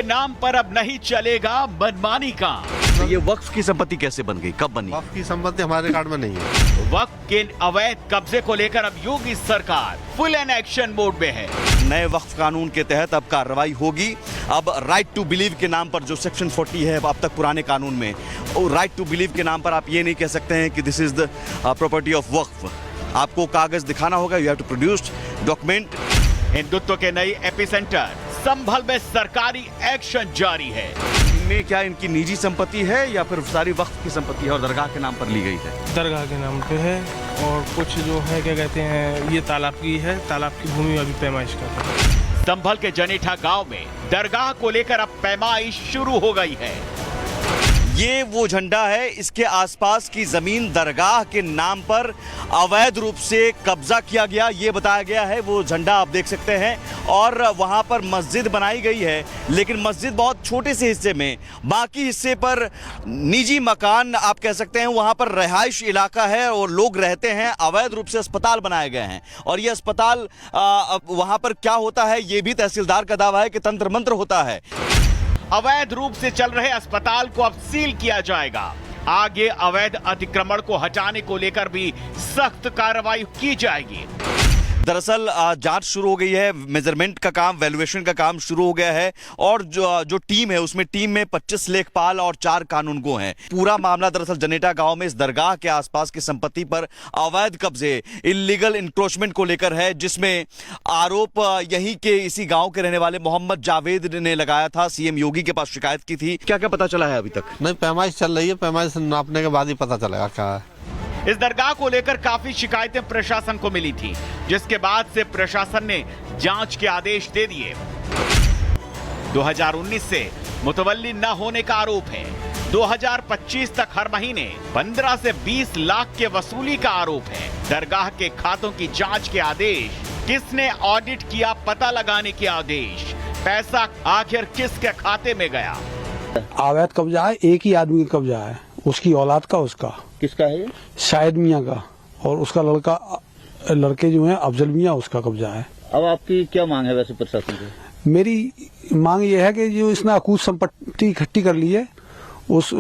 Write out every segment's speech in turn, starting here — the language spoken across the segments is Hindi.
नाम पर अब नहीं चलेगा मनमानी का। तो ये वक्फ की संपत्ति कैसे बन गई, कब बनी? वक्फ की संपत्ति हमारे रिकॉर्ड में नहीं है। वक्फ के अवैध कब्जे को लेकर अब योगी सरकार फुल एंड एक्शन मोड में है। नए वक्फ कानून के तहत अब कार्रवाई होगी। अब राइट टू बिलीव के नाम पर जो सेक्शन 40 है अब तक पुराने कानून में, राइट टू बिलीव के नाम पर आप ये नहीं कह सकते हैं कि this is the property of वक्फ। आपको कागज दिखाना होगा, you have to produce document. Hindutva के नई एपिसेंटर संभल में सरकारी एक्शन जारी है। इनमें क्या इनकी निजी संपत्ति है या फिर सारी वक्फ की संपत्ति है और दरगाह के नाम पर ली गई है? दरगाह के नाम पे है और कुछ जो है क्या कहते हैं ये तालाब की है, तालाब की भूमि अभी पैमाइश कर रहे हैं। संभल के जनेठा गांव में दरगाह को लेकर अब पैमाइश शुरू हो गई है। ये वो झंडा है, इसके आसपास की जमीन दरगाह के नाम पर अवैध रूप से कब्जा किया गया, ये बताया गया है। वो झंडा आप देख सकते हैं और वहां पर मस्जिद बनाई गई है, लेकिन मस्जिद बहुत छोटे से हिस्से में, बाकी हिस्से पर निजी मकान आप कह सकते हैं, वहां पर रिहाइश इलाका है और लोग रहते हैं। अवैध रूप से अस्पताल बनाए गए हैं और ये अस्पताल वहां पर क्या होता है ये भी तहसीलदार का दावा है कि तंत्र मंत्र होता है। अवैध रूप से चल रहे अस्पताल को अब सील किया जाएगा। आगे अवैध अतिक्रमण को हटाने को लेकर भी सख्त कार्रवाई की जाएगी। दरअसल जांच शुरू हो गई है, मेजरमेंट का काम, वैल्यूएशन का काम शुरू हो गया है और जो टीम है उसमें टीम में 25 लेखपाल और 4 कानूनगो हैं। पूरा मामला दरअसल जनेठा गांव में इस दरगाह के आसपास की संपत्ति पर अवैध कब्जे, इल्लीगल इंक्रोचमेंट को लेकर है, जिसमें आरोप यहीं के इसी गांव के रहने वाले मोहम्मद जावेद ने लगाया था। सीएम योगी के पास शिकायत की थी। क्या क्या पता चला है अभी तक? नहीं, पैमाइश चल रही है, पैमाइश नापने के बाद ही पता चलेगा क्या है। इस दरगाह को लेकर काफी शिकायतें प्रशासन को मिली थी, जिसके बाद से प्रशासन ने जांच के आदेश दे दिए। 2019 से मुतवल्ली न होने का आरोप है। 2025 तक हर महीने 15 से 20 लाख के वसूली का आरोप है। दरगाह के खातों की जांच के आदेश, किसने ऑडिट किया पता लगाने के आदेश, पैसा आखिर किसके खाते में गया। अवैध कब्जा है, एक ही आदमी का कब्जा है, उसकी औलाद का। उसका किसका है? शाहिद मियाँ का, और उसका लड़के जो हैं अफजल मियाँ, उसका कब्जा है। अब आपकी क्या मांग है वैसे प्रशासन से? मेरी मांग ये है कि जो इसने अकूत संपत्ति इकट्ठी कर ली है उस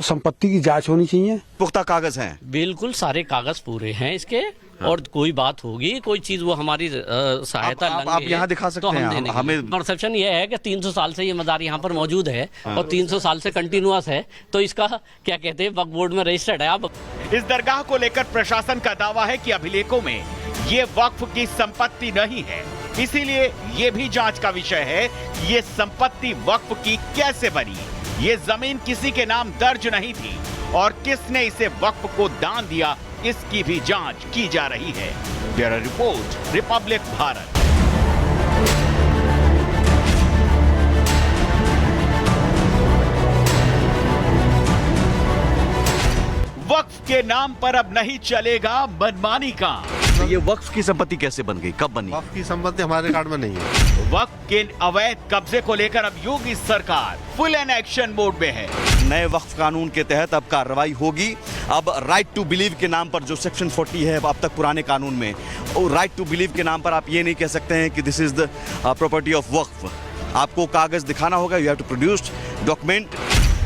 संपत्ति की जांच होनी चाहिए। पुख्ता कागज हैं? बिल्कुल सारे कागज पूरे हैं इसके। और कोई बात होगी, कोई चीज वो हमारी सहायता आप यहाँ दिखा सकते हैं। हमें परसेप्शन ये है कि 300 साल से ये मजार यहाँ पर मौजूद है और 300 साल से कंटिन्यूअस है, तो इसका क्या कहते हैं वक्फ बोर्ड में रजिस्टर्ड है। अब इस दरगाह को लेकर प्रशासन का दावा है कि अभिलेखों में ये वक्फ की संपत्ति नहीं है, इसीलिए ये भी जांच का विषय है कि ये संपत्ति वक्फ की कैसे बनी। ये जमीन किसी के नाम दर्ज नहीं थी और किसने इसे वक्फ को दान दिया, इसकी भी जांच की जा रही है। Bureau report, Republic Bharat. वक्फ के नाम पर अब नहीं चलेगा मनमानी का। तो ये वक्फ की संपत्ति कैसे बन गई, कब बनी? वक्फ की संपत्ति हमारे रिकॉर्ड में नहीं है। वक्फ के अवैध कब्जे को लेकर अब योगी सरकार फुल एंड एक्शन मोड में है। नए वक्फ कानून के तहत अब कार्रवाई होगी। अब राइट टू बिलीव के नाम पर जो सेक्शन 40 है अब तक पुराने कानून में, राइट टू बिलीव के नाम पर आप ये नहीं कह सकते हैं कि this is the property of वक्फ। आपको कागज दिखाना होगा, you have to produce document.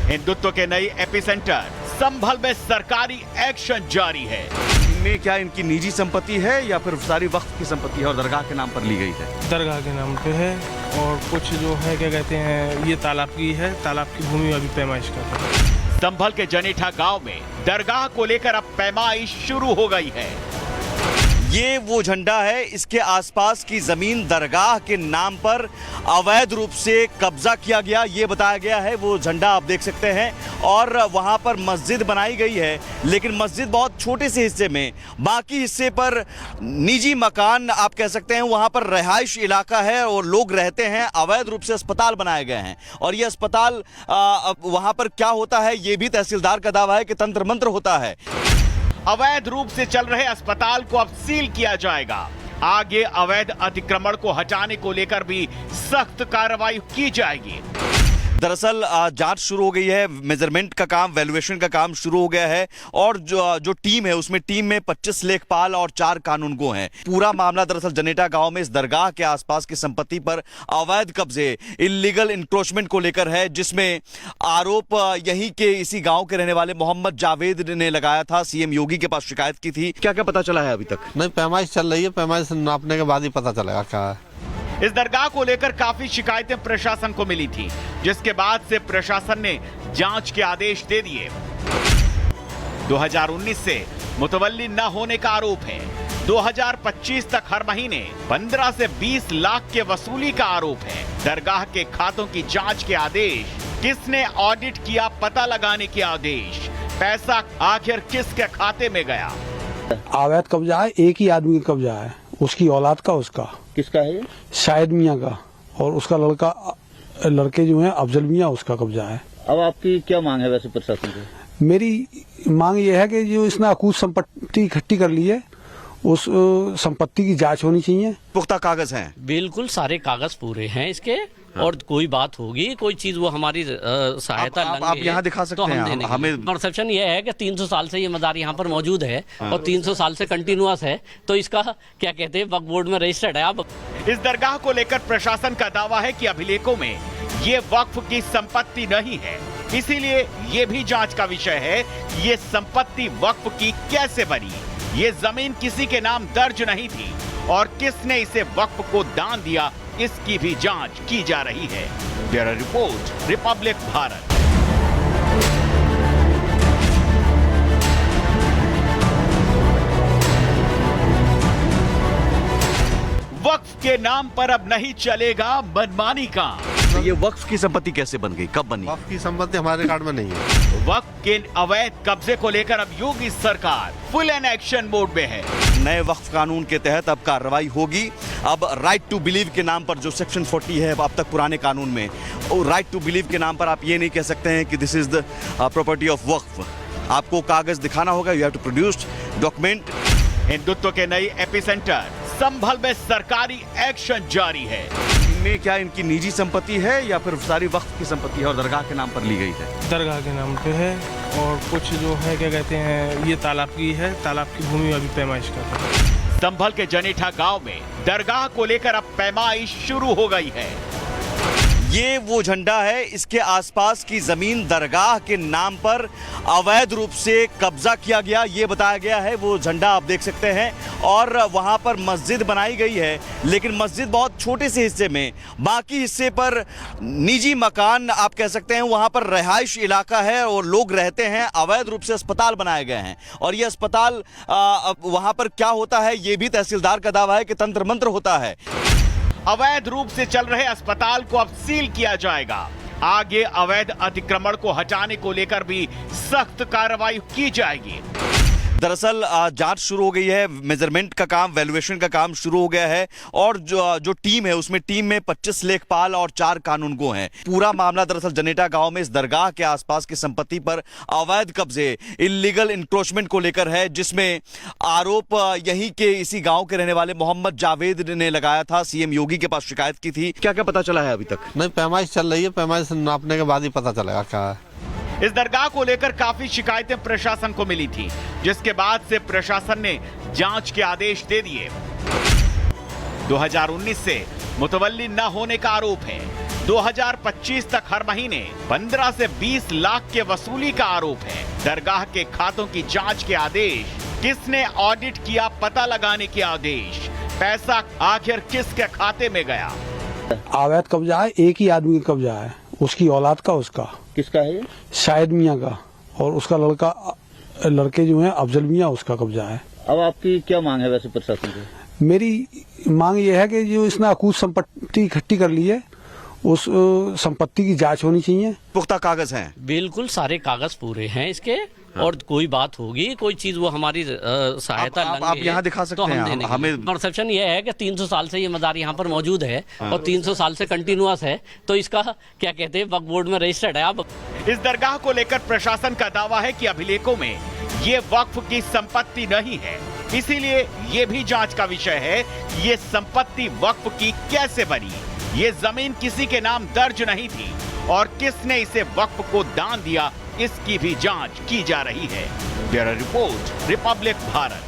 Hindutva के नई एपिसेंटर संभल में सरकारी एक्शन जारी है। इनमें क्या इनकी निजी संपत्ति है या फिर सारी वक्फ की संपत्ति है और दरगाह के नाम पर ली गई है? दरगाह के नाम पे है और कुछ जो है क्या कहते हैं ये तालाब की है, तालाब की भूमि अभी पैमाइश कर रहे हैं। संभल के जनेठा गांव में दरगाह को लेकर अब पैमाइश शुरू हो गई है। ये वो झंडा है, इसके आसपास की जमीन दरगाह के नाम पर अवैध रूप से कब्जा किया गया, ये बताया गया है। वो झंडा आप देख सकते हैं और वहां पर मस्जिद बनाई गई है, लेकिन मस्जिद बहुत छोटे से हिस्से में, बाकी हिस्से पर निजी मकान आप कह सकते हैं, वहां पर रिहाइश इलाका है और लोग रहते हैं। अवैध रूप से अस्पताल बनाए गए हैं और ये अस्पताल वहां पर क्या होता है ये भी तहसीलदार का दावा है कि तंत्र मंत्र होता है। अवैध रूप से चल रहे अस्पताल को अब सील किया जाएगा। आगे अवैध अतिक्रमण को हटाने को लेकर भी सख्त कार्रवाई की जाएगी। दरअसल जांच शुरू हो गई है, मेजरमेंट का काम, वैल्यूएशन का काम शुरू हो गया है और जो टीम है उसमें टीम में 25 लेखपाल और 4 कानूनगो हैं। पूरा मामला दरअसल जनेटा गांव में इस दरगाह के आसपास की संपत्ति पर अवैध कब्जे, इल्लीगल इंक्रोचमेंट को लेकर है, जिसमें आरोप यहीं के इसी गांव के रहने वाले मोहम्मद जावेद ने लगाया था। सीएम योगी के पास शिकायत की थी। क्या क्या पता चला है अभी तक? नहीं, पैमाइश चल रही है, पैमाइश नापने के बाद ही पता चलेगा क्या है। इस दरगाह को लेकर काफी शिकायतें प्रशासन को मिली थी, जिसके बाद से प्रशासन ने जांच के आदेश दे दिए। 2019 से मुतवल्ली न होने का आरोप है। 2025 तक हर महीने 15 से 20 लाख के वसूली का आरोप है। दरगाह के खातों की जांच के आदेश, किसने ऑडिट किया पता लगाने के आदेश, पैसा आखिर किसके खाते में गया। अवैध कब्जा है, एक ही आदमी का कब्जा है, उसकी औलाद का, उसका किसका है ये? शाहिद मियाँ का, और उसका लड़के जो हैं अफजल मियाँ, उसका कब्जा है। अब आपकी क्या मांग है वैसे प्रशासन से? मेरी मांग ये है कि जो इसने अकूत संपत्ति इकट्ठी कर ली है, उस संपत्ति की जांच होनी चाहिए। पुख्ता कागज हैं? बिल्कुल सारे कागज पूरे हैं इसके। और कोई बात होगी, कोई चीज वो हमारी सहायता आप यहाँ दिखा सकते हैं। हमें परसेप्शन ये है कि 300 साल से ये मजार यहाँ पर मौजूद है और 300 साल से कंटिन्यूअस है, तो इसका क्या कहते हैं वक्फ बोर्ड में रजिस्टर्ड है। अब इस दरगाह को लेकर प्रशासन का दावा है कि अभिलेखों में ये वक्फ की संपत्ति नहीं है, इसीलिए ये भी जांच का विषय है कि ये संपत्ति वक्फ की कैसे बनी। ये जमीन किसी के नाम दर्ज नहीं थी और किसने इसे वक्फ को दान दिया, इसकी भी जांच की जा रही है। Bureau report, Republic Bharat. वक्फ के नाम पर अब नहीं चलेगा मनमानी का। तो ये वक्फ की संपत्ति कैसे बन गई, कब बनी? वक्फ की संपत्ति हमारे रिकॉर्ड में नहीं है। वक्फ के अवैध कब्जे को लेकर अब योगी सरकार फुल एंड एक्शन मोड में है। नए वक्फ कानून के तहत अब कार्रवाई होगी। अब राइट टू बिलीव के नाम पर जो सेक्शन 40 है अब तक पुराने कानून में, राइट टू बिलीव के नाम पर आप ये नहीं कह सकते हैं कि this is the property of वक्फ। आपको कागज दिखाना होगा, you have to produce document. Hindutva के नई एपिसेंटर संभल में सरकारी एक्शन जारी है। इनमें क्या इनकी निजी संपत्ति है या फिर सारी वक्फ की संपत्ति है और दरगाह के नाम पर ली गई है? दरगाह के नाम पे है और कुछ जो है क्या कहते हैं ये तालाब की है, तालाब की भूमि अभी पैमाइश कर रहे हैं। संभल के जनेठा गांव में दरगाह को लेकर अब पैमाइश शुरू हो गई है। ये वो झंडा है, इसके आसपास की जमीन दरगाह के नाम पर अवैध रूप से कब्जा किया गया, ये बताया गया है। वो झंडा आप देख सकते हैं और वहां पर मस्जिद बनाई गई है, लेकिन मस्जिद बहुत छोटे से हिस्से में, बाकी हिस्से पर निजी मकान आप कह सकते हैं, वहां पर रिहाइश इलाका है और लोग रहते हैं। अवैध रूप से अस्पताल बनाए गए हैं और ये अस्पताल वहां पर क्या होता है, ये भी तहसीलदार का दावा है कि तंत्र मंत्र होता है। अवैध रूप से चल रहे अस्पताल को अब सील किया जाएगा। आगे अवैध अतिक्रमण को हटाने को लेकर भी सख्त कार्रवाई की जाएगी। दरअसल जांच शुरू हो गई है, मेजरमेंट का काम, वैल्यूएशन का काम शुरू हो गया है और जो टीम है उसमें टीम में 25 लेखपाल और 4 कानूनगो हैं। पूरा मामला दरअसल जनेटा गांव में इस दरगाह के आसपास की संपत्ति पर अवैध कब्जे, इल्लीगल इंक्रोचमेंट को लेकर है, जिसमें आरोप यहीं के इसी गांव के रहने वाले मोहम्मद जावेद ने लगाया था। सीएम योगी के पास शिकायत की थी। क्या क्या पता चला है अभी तक? नहीं, पैमाइश चल रही है, पैमाइश नापने के बाद ही पता चलेगा क्या है। इस दरगाह को लेकर काफी शिकायतें प्रशासन को मिली थी, जिसके बाद से प्रशासन ने जांच के आदेश दे दिए। 2019 से मुतवल्ली न होने का आरोप है। 2025 तक हर महीने 15 से 20 लाख के वसूली का आरोप है। दरगाह के खातों की जांच के आदेश, किसने ऑडिट किया पता लगाने के आदेश, पैसा आखिर किसके खाते में गया। अवैध कब्जा है, एक ही आदमी का कब्जा है, उसकी औलाद का, उसका किसका है ये? शाहिद मियाँ का, और उसका लड़के जो हैं अफजल मियाँ, उसका कब्जा है। अब आपकी क्या मांग है वैसे प्रशासन से? मेरी मांग ये है कि जो इसने अकूत संपत्ति इकट्ठी कर ली है, उस संपत्ति की जांच होनी चाहिए। पुख्ता कागज हैं? बिल्कुल सारे कागज पूरे हैं इसके। और कोई बात होगी, कोई चीज वो हमारी सहायता आप यहाँ दिखा सकते हैं। हमें परसेप्शन ये है कि 300 साल से ये मजार यहाँ पर मौजूद है और 300 साल से कंटिन्यूअस है, तो इसका क्या कहते हैं वक्फ बोर्ड में रजिस्टर्ड है। अब इस दरगाह को लेकर प्रशासन का दावा है कि अभिलेखों में ये वक्फ की संपत्ति नहीं है, इसीलिए ये भी जांच का विषय है कि ये संपत्ति वक्फ की कैसे बनी। ये जमीन किसी के नाम दर्ज नहीं थी और किसने इसे वक्फ को दान दिया, इसकी भी जांच की जा रही है। Bureau report, Republic Bharat.